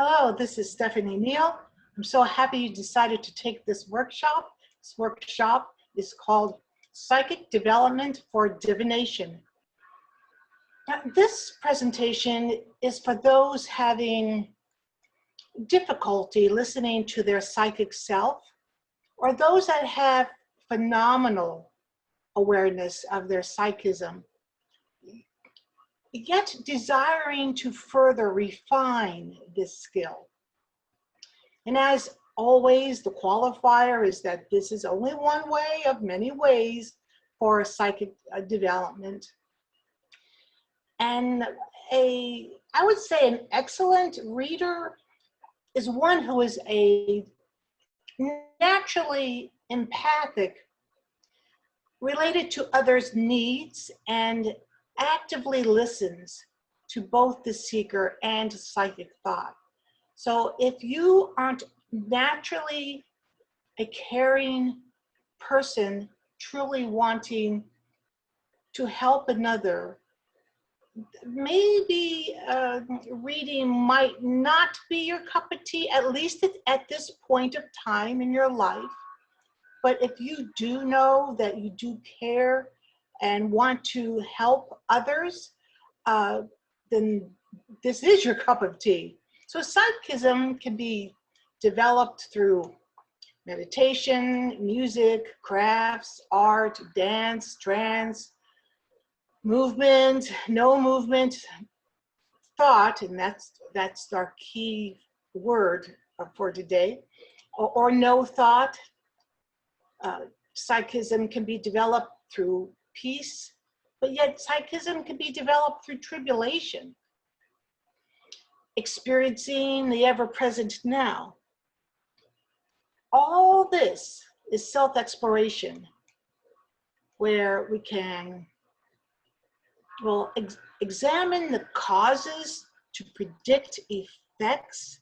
Hello, this is Stephanie Neal. I'm so happy you decided to take this workshop. This workshop is called Psychic Development for Divination. Now, this presentation is for those having difficulty listening to their psychic self, or those that have phenomenal awareness of their psychism, yet desiring to further refine this skill. And as always, the qualifier is that this is only one way of many ways for psychic development. And I would say an excellent reader is one who is a naturally empathic, related to others' needs, and actively listens to both the seeker and psychic thought. So if you aren't naturally a caring person, truly wanting to help another, maybe reading might not be your cup of tea, at least at this point of time in your life. But if you do know that you do care and want to help others, then this is your cup of tea. So psychism can be developed through meditation, music, crafts, art, dance, trance, movement, no movement, thought, and that's our key word for today, or no thought. Psychism can be developed through peace, but yet psychism can be developed through tribulation. Experiencing the ever-present now. All this is self-exploration, where we can, examine the causes to predict effects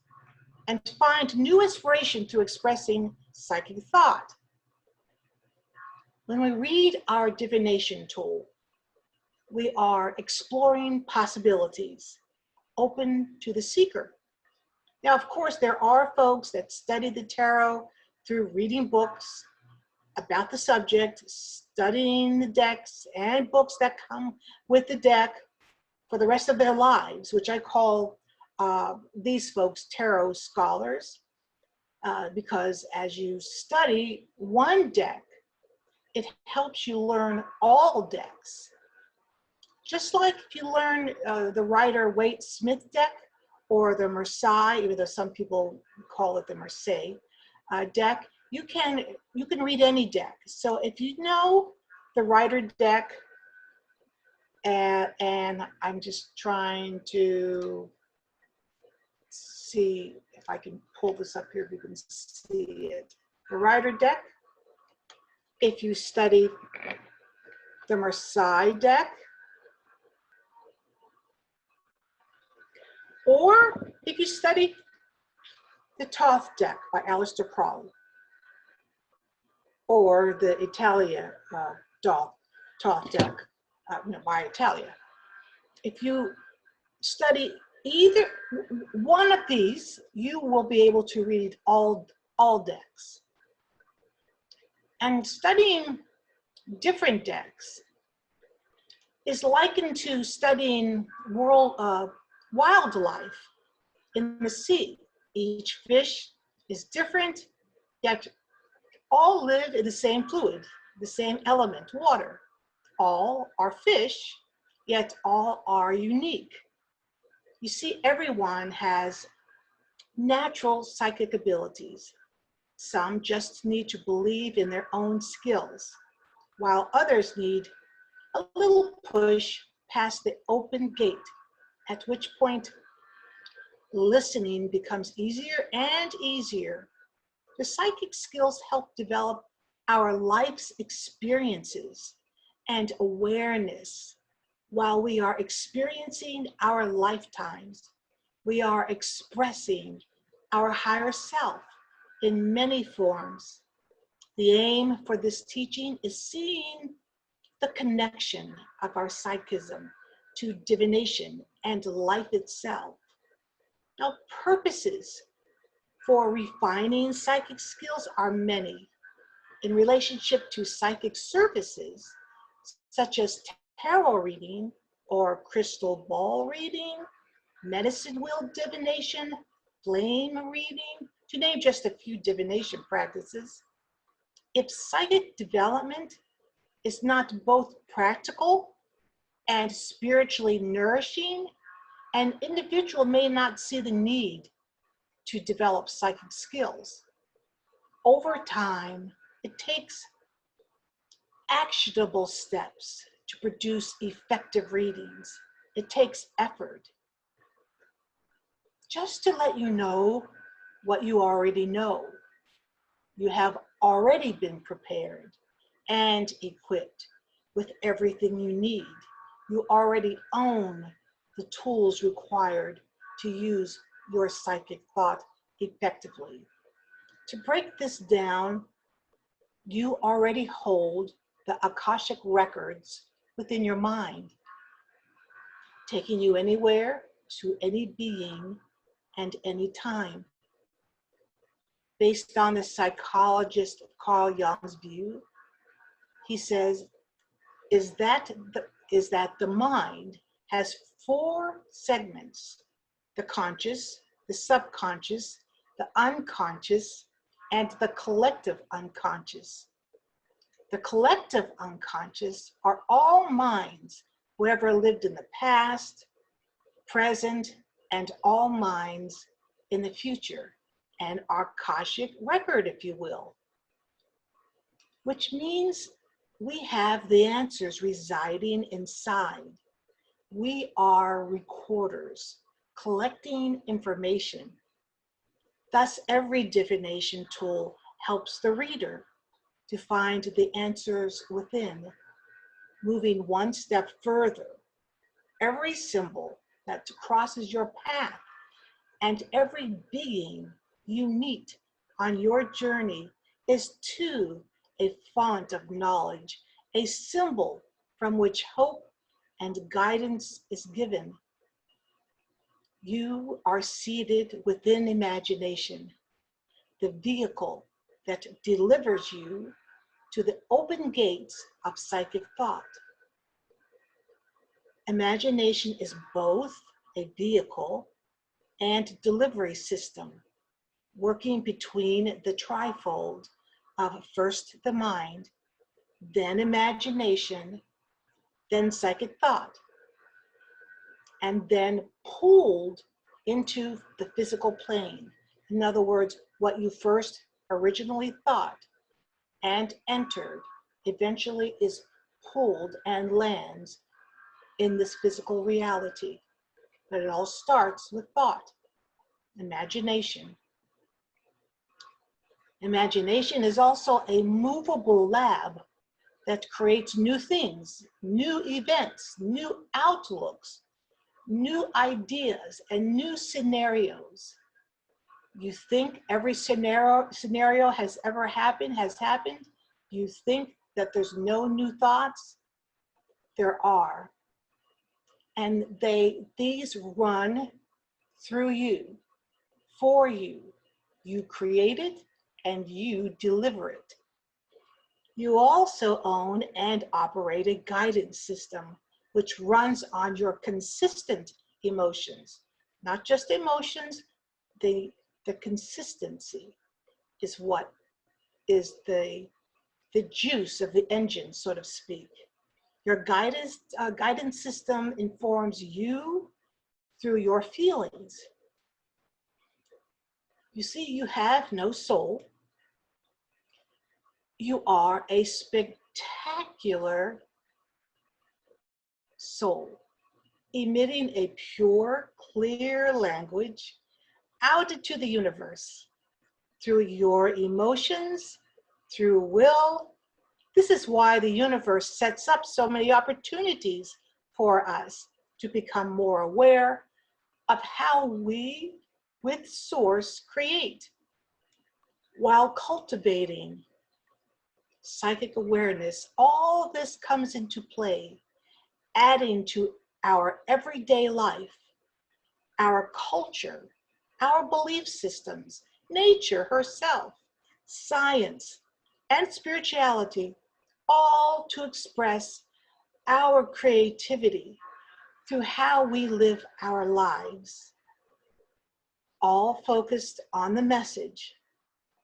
and find new inspiration through expressing psychic thought. When we read our divination tool, we are exploring possibilities open to the seeker. Now, of course, there are folks that study the tarot through reading books about the subject, studying the decks and books that come with the deck for the rest of their lives, which I call these folks tarot scholars, because as you study one deck, it helps you learn all decks. Just like if you learn the Rider-Waite-Smith deck or the Marseille, even though some people call it the Marseille deck, you can read any deck. So if you know the Rider deck, and I'm just trying to see if I can pull this up here, if you can see it. The Rider deck, if you study the Marseille deck, or if you study the Thoth deck by Aleister Crowley, or the Italia Thoth deck by Italia. If you study either one of these, you will be able to read all decks. And studying different decks is likened to studying wildlife in the sea. Each fish is different, yet all live in the same fluid, the same element, water. All are fish, yet all are unique. You see, everyone has natural psychic abilities. Some just need to believe in their own skills, while others need a little push past the open gate, at which point listening becomes easier and easier. The psychic skills help develop our life's experiences and awareness. While we are experiencing our lifetimes, we are expressing our higher self in many forms. The aim for this teaching is seeing the connection of our psychism to divination and life itself. Now, purposes for refining psychic skills are many. In relationship to psychic services, such as tarot reading or crystal ball reading, medicine wheel divination, flame reading, to name just a few divination practices, if psychic development is not both practical and spiritually nourishing, an individual may not see the need to develop psychic skills. Over time, it takes actionable steps to produce effective readings. It takes effort. Just to let you know what you already know, you have already been prepared and equipped with everything you need. You already own the tools required to use your psychic thought effectively. To break this down, you already hold the Akashic records within your mind, taking you anywhere to any being and any time. Based on the psychologist Carl Jung's view, he says, is that the mind has four segments: the conscious, the subconscious, the unconscious, and the collective unconscious. The collective unconscious are all minds who ever lived in the past, present, and all minds in the future, an Akashic record, if you will, which means we have the answers residing inside. We are recorders, collecting information. Thus, every divination tool helps the reader to find the answers within. Moving one step further, every symbol that crosses your path and every being you meet on your journey is too a font of knowledge, a symbol from which hope and guidance is given. You are seated within imagination, the vehicle that delivers you to the open gates of psychic thought. Imagination is both a vehicle and delivery system, working between the trifold of first the mind, then imagination, then psychic thought, and then pulled into the physical plane. In other words, what you first originally thought and entered eventually is pulled and lands in this physical reality. But it all starts with thought, imagination. Imagination is also a movable lab that creates new things, new events, new outlooks, new ideas, and new scenarios. You think every scenario has ever happened, has happened? You think that there's no new thoughts? There are. And these run through you, for you. You create it and you deliver it. You also own and operate a guidance system which runs on your consistent emotions, not just emotions, the consistency is what is the juice of the engine, so to speak. Your guidance system informs you through your feelings. You see, you have no soul. You are a spectacular soul, emitting a pure, clear language out into the universe through your emotions, through will. This is why the universe sets up so many opportunities for us to become more aware of how we, with Source, create, while cultivating psychic awareness. All this comes into play, adding to our everyday life, our culture, our belief systems, nature herself, science, and spirituality, all to express our creativity through how we live our lives, all focused on the message,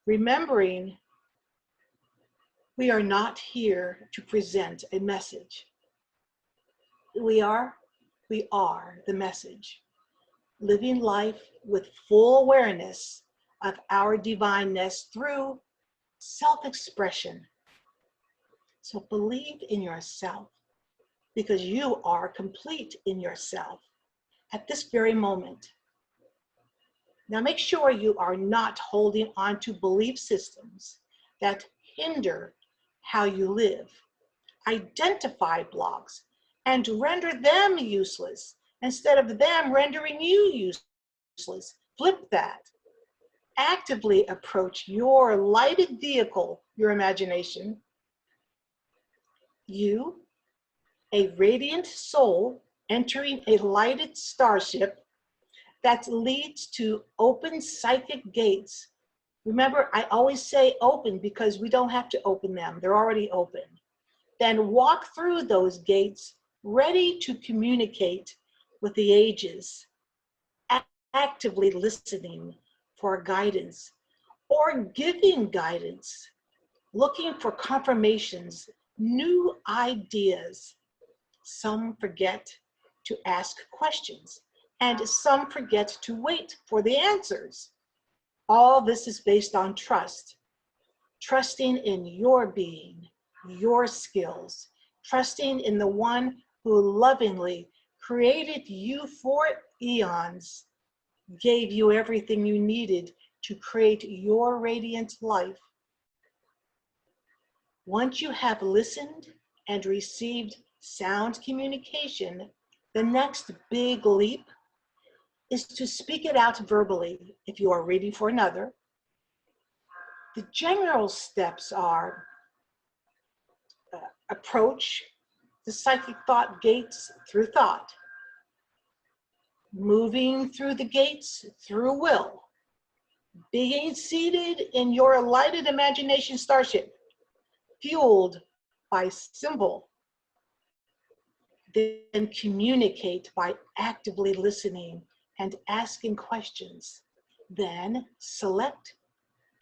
remembering we are not here to present a message. We are the message, living life with full awareness of our divineness through self-expression. So believe in yourself, because you are complete in yourself at this very moment. Now make sure you are not holding on to belief systems that hinder how you live. Identify blocks and render them useless instead of them rendering you useless. Flip that. Actively approach your lighted vehicle, your imagination. You, a radiant soul entering a lighted starship that leads to open psychic gates. Remember, I always say open because we don't have to open them. They're already open. Then walk through those gates ready to communicate with the ages, actively listening for guidance or giving guidance, looking for confirmations, new ideas. Some forget to ask questions, and some forget to wait for the answers. All this is based on trust, trusting in your being, your skills, trusting in the one who lovingly created you for eons, gave you everything you needed to create your radiant life. Once you have listened and received sound communication, the next big leap is to speak it out verbally if you are reading for another. The general steps are approach the psychic thought gates through thought, moving through the gates through will, being seated in your lighted imagination starship, fueled by symbol, then communicate by actively listening and asking questions, then select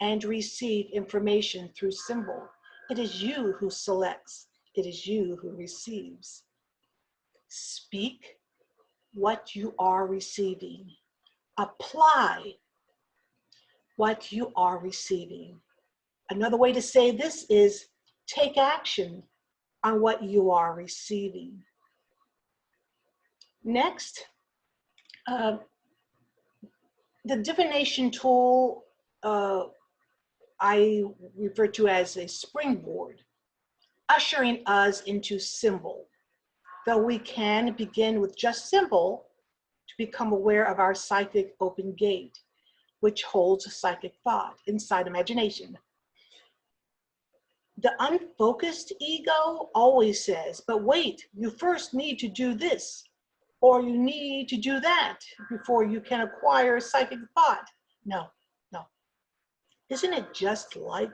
and receive information through symbol. It is you who selects, it is you who receives. Speak what you are receiving. Apply what you are receiving. Another way to say this is take action on what you are receiving. Next, the divination tool I refer to as a springboard, ushering us into symbol. Though we can begin with just symbol to become aware of our psychic open gate, which holds psychic thought inside imagination. The unfocused ego always says, but wait, you first need to do this, or you need to do that before you can acquire psychic thought. No, no. Isn't it just like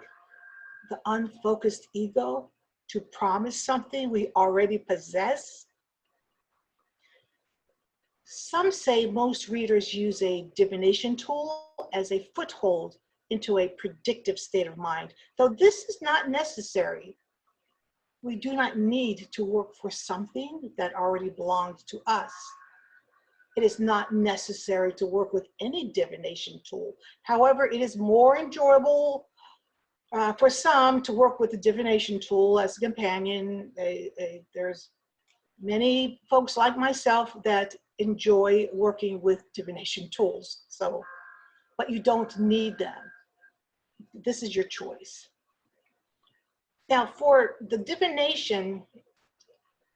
the unfocused ego to promise something we already possess? Some say most readers use a divination tool as a foothold into a predictive state of mind, though this is not necessary. We do not need to work for something that already belongs to us. It is not necessary to work with any divination tool. However, it is more enjoyable for some to work with the divination tool as a companion. There's many folks like myself that enjoy working with divination tools. So, but you don't need them. This is your choice. Now, for the divination,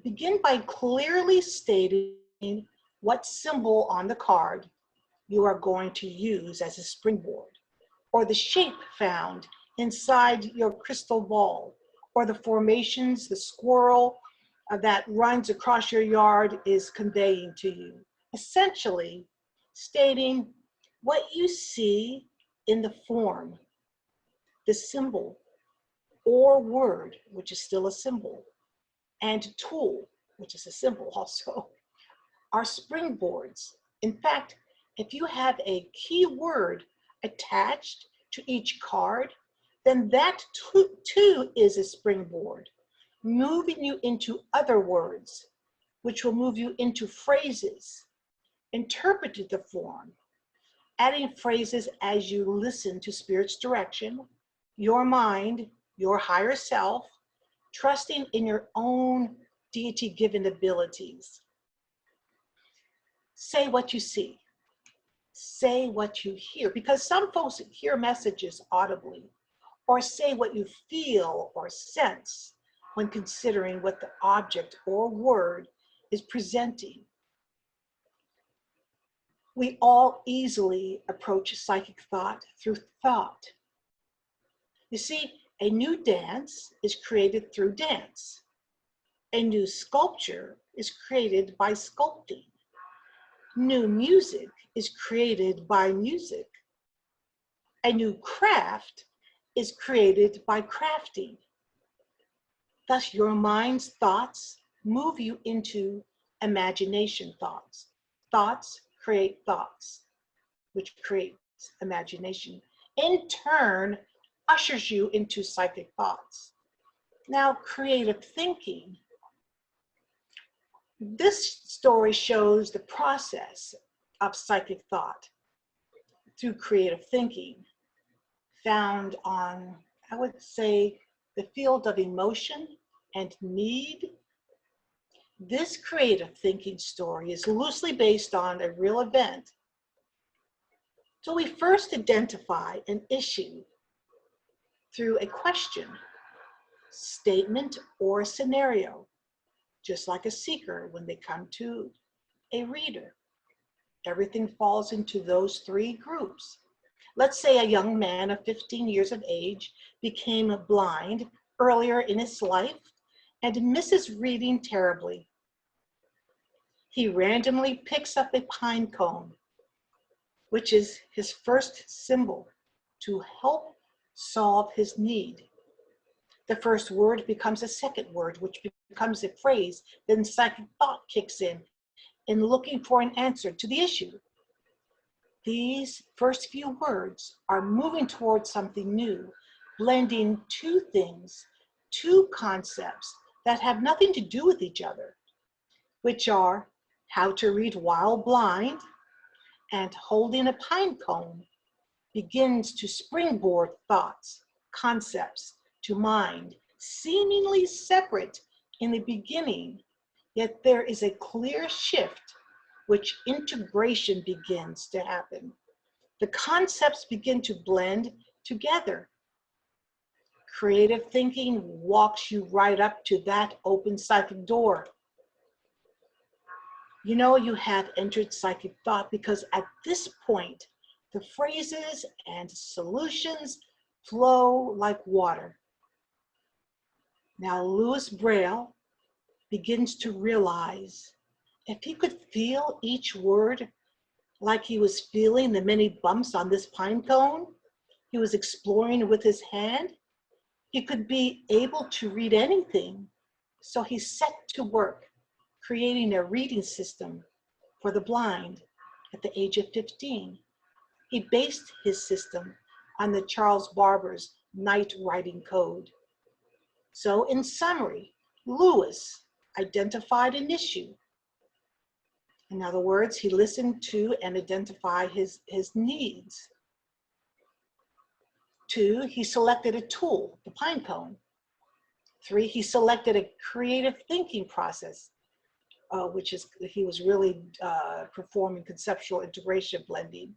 begin by clearly stating what symbol on the card you are going to use as a springboard, or the shape found inside your crystal ball, or the formations the squirrel that runs across your yard is conveying to you. Essentially, stating What you see in the form, the symbol or word, which is still a symbol, and tool, which is a symbol also, are springboards. In fact, if you have a key word attached to each card, then that too is a springboard, moving you into other words, which will move you into phrases, interpreted the form, adding phrases as you listen to Spirit's direction, your mind, your higher self, trusting in your own deity-given abilities. Say what you see. Say what you hear, because some folks hear messages audibly, or say what you feel or sense when considering what the object or word is presenting. We all easily approach psychic thought through thought. You see, a new dance is created through dance. A new sculpture is created by sculpting. New music is created by music. A new craft is created by crafting. Thus, your mind's thoughts move you into imagination thoughts. Thoughts create thoughts, which creates imagination. In turn, ushers you into psychic thoughts. Now, creative thinking. This story shows the process of psychic thought through creative thinking, found on, I would say, the field of emotion and need. This creative thinking story is loosely based on a real event. So we first identify an issue through a question, statement, or a scenario, just like a seeker when they come to a reader. Everything falls into those three groups. Let's say a young man of 15 years of age became blind earlier in his life and misses reading terribly. He randomly picks up a pine cone, which is his first symbol to help solve his need. The first word becomes a second word, which becomes a phrase. Then psychic thought kicks in looking for an answer to the issue. These first few words are moving towards something new, blending two things, two concepts that have nothing to do with each other, which are how to read while blind and holding a pine cone begins to springboard thoughts, concepts to mind, seemingly separate in the beginning, yet there is a clear shift which integration begins to happen. The concepts begin to blend together. Creative thinking walks you right up to that open psychic door. You know you have entered psychic thought because at this point, the phrases and solutions flow like water. Now, Louis Braille begins to realize if he could feel each word like he was feeling the many bumps on this pine cone he was exploring with his hand, he could be able to read anything. So he set to work creating a reading system for the blind at the age of 15. He based his system on the Charles Barber's night writing code. So in summary, Louis identified an issue. In other words, he listened to and identified his needs. 2, he selected a tool, the pine cone. 3, he selected a creative thinking process, which is, he was really performing conceptual integration blending.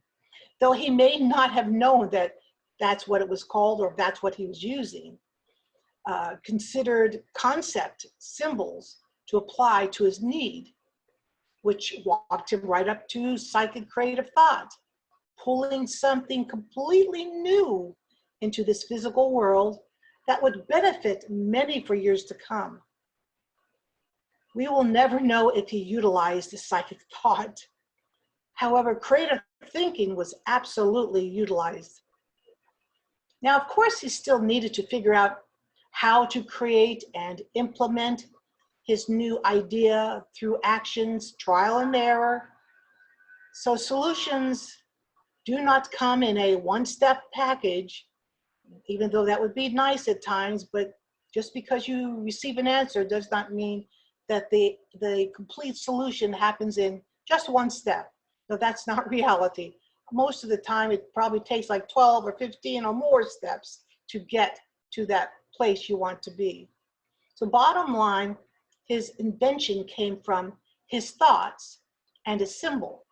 Though he may not have known that that's what it was called or that's what he was using. Considered concept symbols to apply to his need, which walked him right up to psychic creative thought, pulling something completely new into this physical world that would benefit many for years to come. We will never know if he utilized the psychic thought. However, creative thinking was absolutely utilized. Now, of course, he still needed to figure out how to create and implement his new idea through actions, trial and error. So solutions do not come in a one-step package, even though that would be nice at times, but just because you receive an answer does not mean that the complete solution happens in just one step. No, that's not reality. Most of the time, it probably takes like 12 or 15 or more steps to get to that place you want to be. So bottom line, his invention came from his thoughts and a symbol.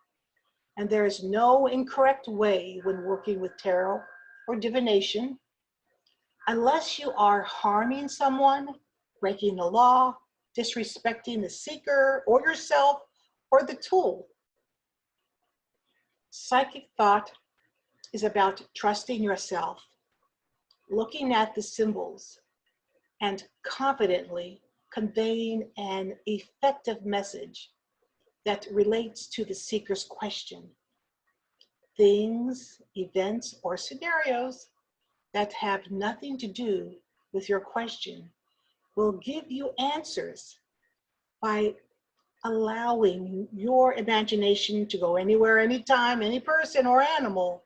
And there is no incorrect way when working with tarot or divination, unless you are harming someone, breaking the law, disrespecting the seeker or yourself or the tool. Psychic thought is about trusting yourself, looking at the symbols, and confidently conveying an effective message that relates to the seeker's question. Things, events, or scenarios that have nothing to do with your question will give you answers by allowing your imagination to go anywhere, anytime, any person or animal.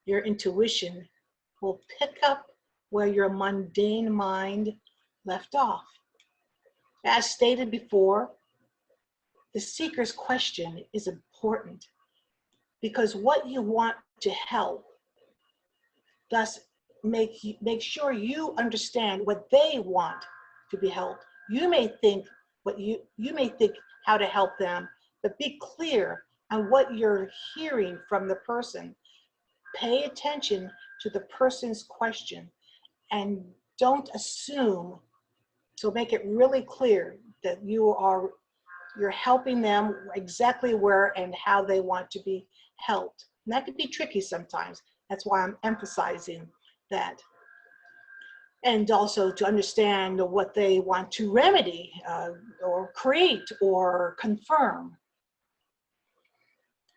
Your intuition will pick up where your mundane mind left off. As stated before, the seeker's question is important because what you want to help, thus make sure you understand what they want to be helped. You may think how to help them, but be clear on what you're hearing from the person. Pay attention to the person's question and don't assume. So make it really clear that you're helping them exactly where and how they want to be helped. And that can be tricky sometimes. That's why I'm emphasizing that. And also to understand what they want to remedy or create or confirm.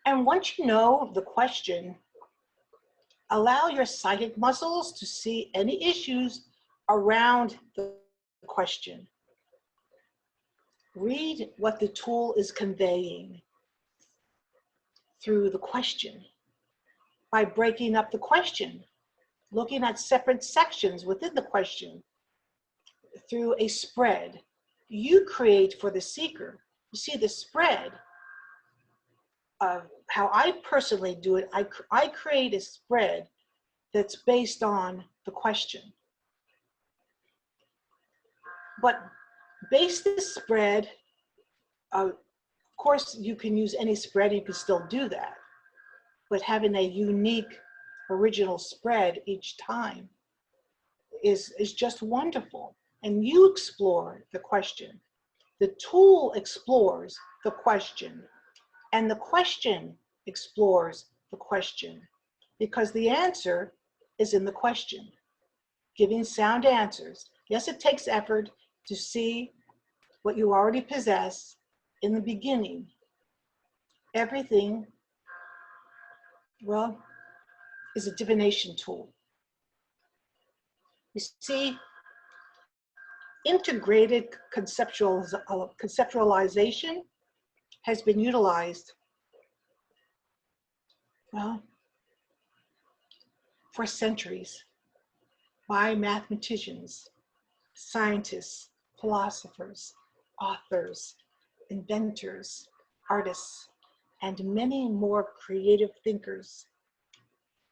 And once you know the question, allow your psychic muscles to see any issues around the question. Read what the tool is conveying through the question by breaking up the question, looking at separate sections within the question through a spread you create for the seeker. You see, the spread of how I personally do it, I create a spread that's based on the question. But base this spread, of course, you can use any spread, you can still do that. But having a unique original spread each time is just wonderful. And you explore the question. The tool explores the question. And the question explores the question. Because the answer is in the question. Giving sound answers. Yes, it takes effort to see what you already possess in the beginning. Everything, well, is a divination tool. You see, integrated conceptualization has been utilized, well, for centuries by mathematicians, scientists, philosophers, authors, inventors, artists, and many more creative thinkers,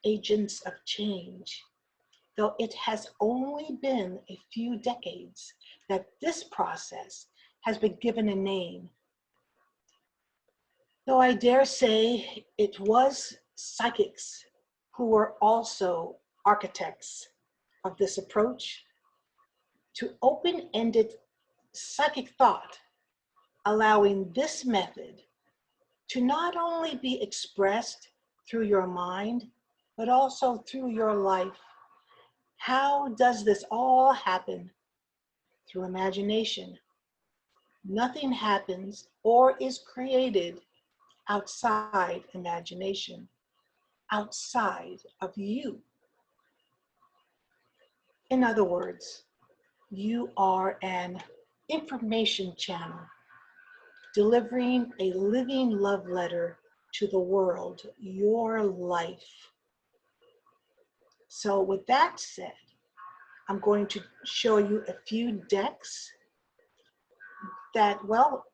agents of change, though it has only been a few decades that this process has been given a name. Though I dare say it was psychics who were also architects of this approach to open-ended psychic thought, allowing this method to not only be expressed through your mind, but also through your life. How does this all happen? Through imagination. Nothing happens or is created outside imagination, outside of you. In other words, you are an information channel delivering a living love letter to the world, your life. So with that said, I'm going to show you a few decks that, well,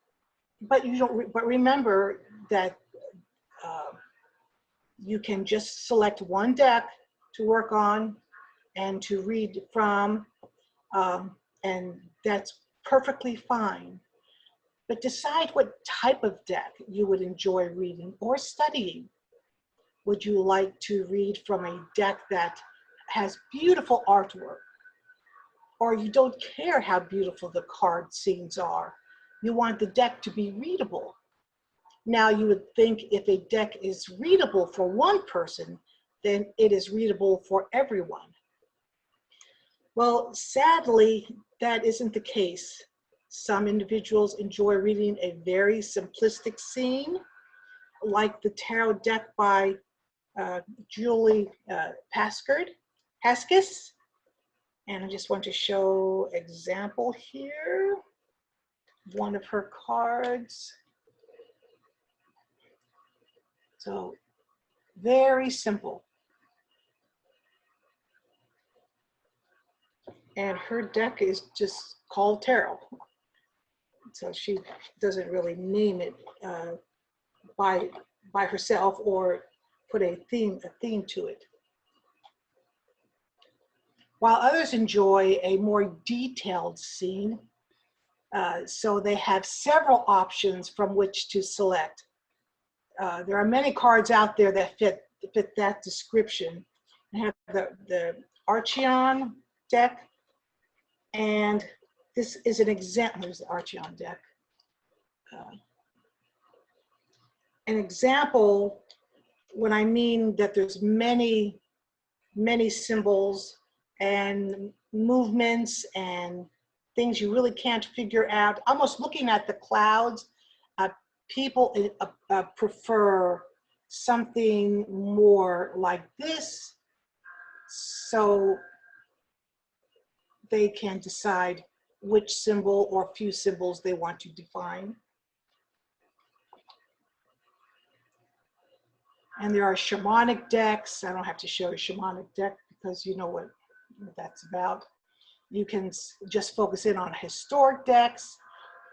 but you don't. But remember that you can just select one deck to work on and to read from, and that's perfectly fine. But decide what type of deck you would enjoy reading or studying. Would you like to read from a deck that has beautiful artwork, or you don't care how beautiful the card scenes are? You want the deck to be readable. Now you would think if a deck is readable for one person, then it is readable for everyone. Well, sadly, that isn't the case. Some individuals enjoy reading a very simplistic scene, like the tarot deck by Julie Haskis. And I just want to show example here. One of her cards. So very simple. And her deck is just called tarot. So she doesn't really name it by herself or put a theme to it. While others enjoy a more detailed scene, so they have several options from which to select. There are many cards out there that fit that description. I have the Archeon deck, and this is an example. Here's the Archeon deck. An example, when I mean that there's many symbols and movements and things you really can't figure out, almost looking at the clouds, people prefer something more like this, so they can decide which symbol or few symbols they want to define. And there are shamanic decks. I don't have to show a shamanic deck because you know what that's about. You can just focus in on historic decks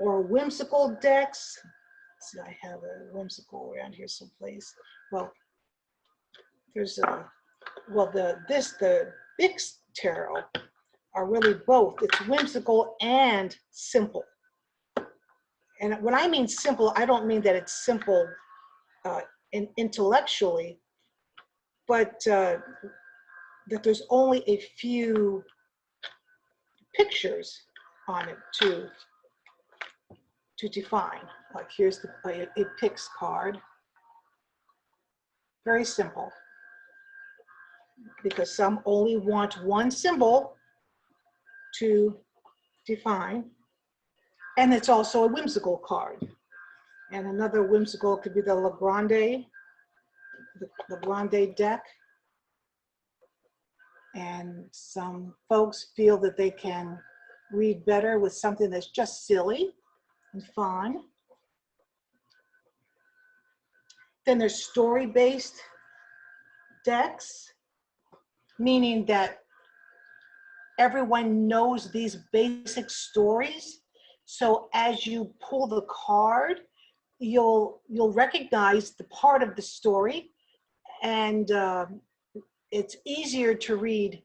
or whimsical decks. See, I have a whimsical around here someplace. Well, there's the Bix tarot are really both. It's whimsical and simple. And when I mean simple, I don't mean that it's simple intellectually, but that there's only a few pictures on it to define. Like here's a Pix card. Very simple, because some only want one symbol to define, and it's also a whimsical card. And another whimsical could be the La Grande deck. And some folks feel that they can read better with something that's just silly and fun. Then there's story-based decks, meaning that everyone knows these basic stories. So as you pull the card, you'll recognize the part of the story, and it's easier to read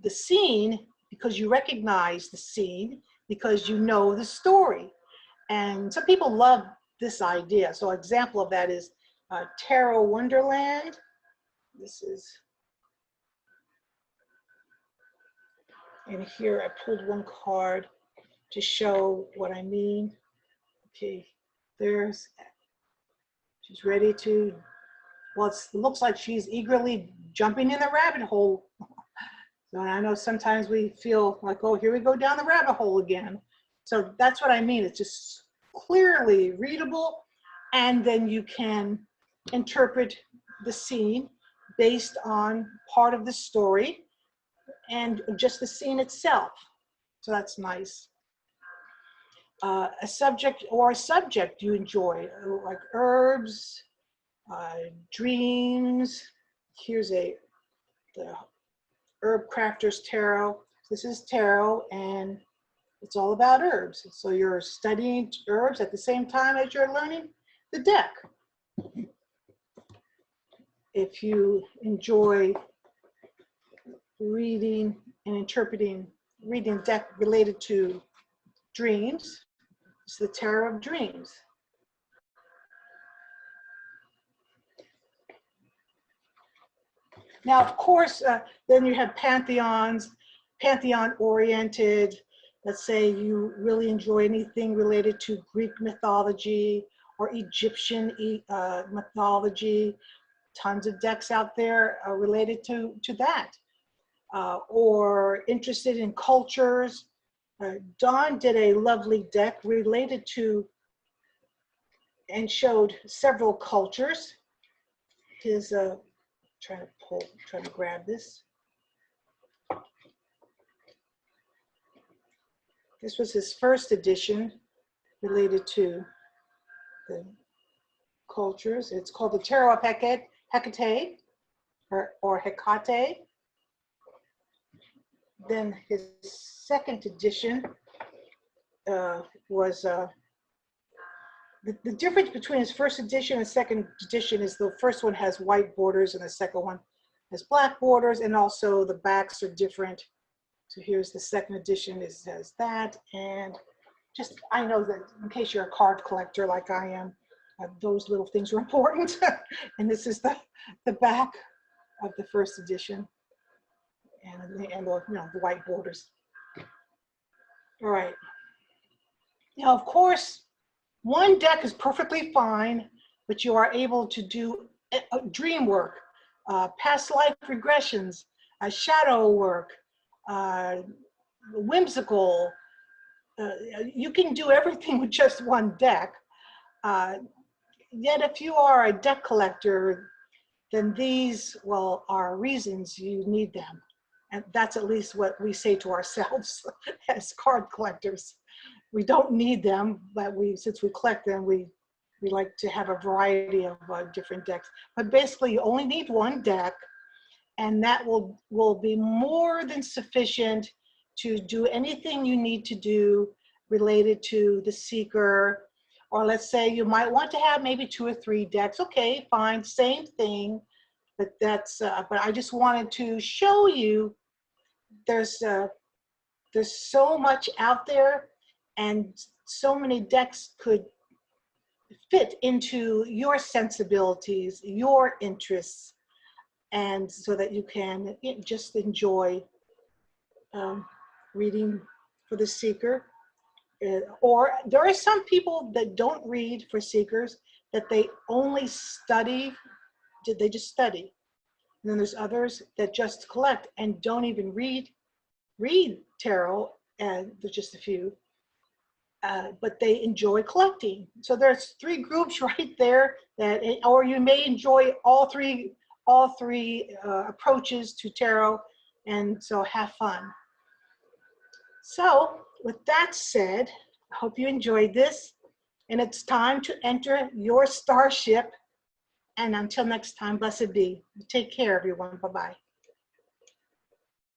the scene because you recognize the scene because you know the story. And some people love this idea. So an example of that is Tarot Wonderland. This is, and here I pulled one card to show what I mean. Okay, she's ready to, well, it looks like she's eagerly jumping in the rabbit hole. So I know sometimes we feel like, oh, here we go down the rabbit hole again. So that's what I mean. It's just clearly readable, And then you can interpret the scene based on part of the story and just the scene itself. So that's nice. A subject you enjoy, like herbs, dreams. Here's the Herb Crafter's Tarot. This is tarot, and it's all about herbs. So you're studying herbs at the same time as you're learning the deck. If you enjoy reading and interpreting, reading deck related to dreams, it's the Tarot of Dreams. Now, of course, then you have pantheon-oriented. Let's say you really enjoy anything related to Greek mythology or Egyptian mythology. Tons of decks out there related to that. Or interested in cultures. Dawn did a lovely deck related to and showed several cultures. His trying to grab this. This was his first edition related to the cultures. It's called the Tarot of Hecate or Hecate. Then his second edition was the difference between his first edition and second edition is the first one has white borders and the second one has black borders, and also the backs are different. So here's the second edition, it has that. And just, I know that in case you're a card collector like I am, those little things are important. And this is the back of the first edition, and the white borders. All right. Now, of course, one deck is perfectly fine, but you are able to do dream work, past life regressions, shadow work, whimsical. You can do everything with just one deck. Yet if you are a deck collector, then these, well, are reasons you need them. And that's at least what we say to ourselves as card collectors. We don't need them, but since we collect them, we like to have a variety of different decks. But basically, you only need one deck, and that will be more than sufficient to do anything you need to do related to the seeker. Or let's say you might want to have maybe 2 or 3 decks. Okay, fine, same thing. But that's. But I just wanted to show you there's so much out there, and so many decks could fit into your sensibilities, your interests, and so that you can just enjoy reading for the seeker. Or there are some people that don't read for seekers, that they only study, they just study. And then there's others that just collect and don't even read tarot, and there's just a few. But they enjoy collecting. So there's 3 groups right there that, or you may enjoy all three approaches to tarot, and so have fun. So with that said, I hope you enjoyed this, and it's time to enter your starship. And until next time, blessed be. Take care, everyone. Bye-bye.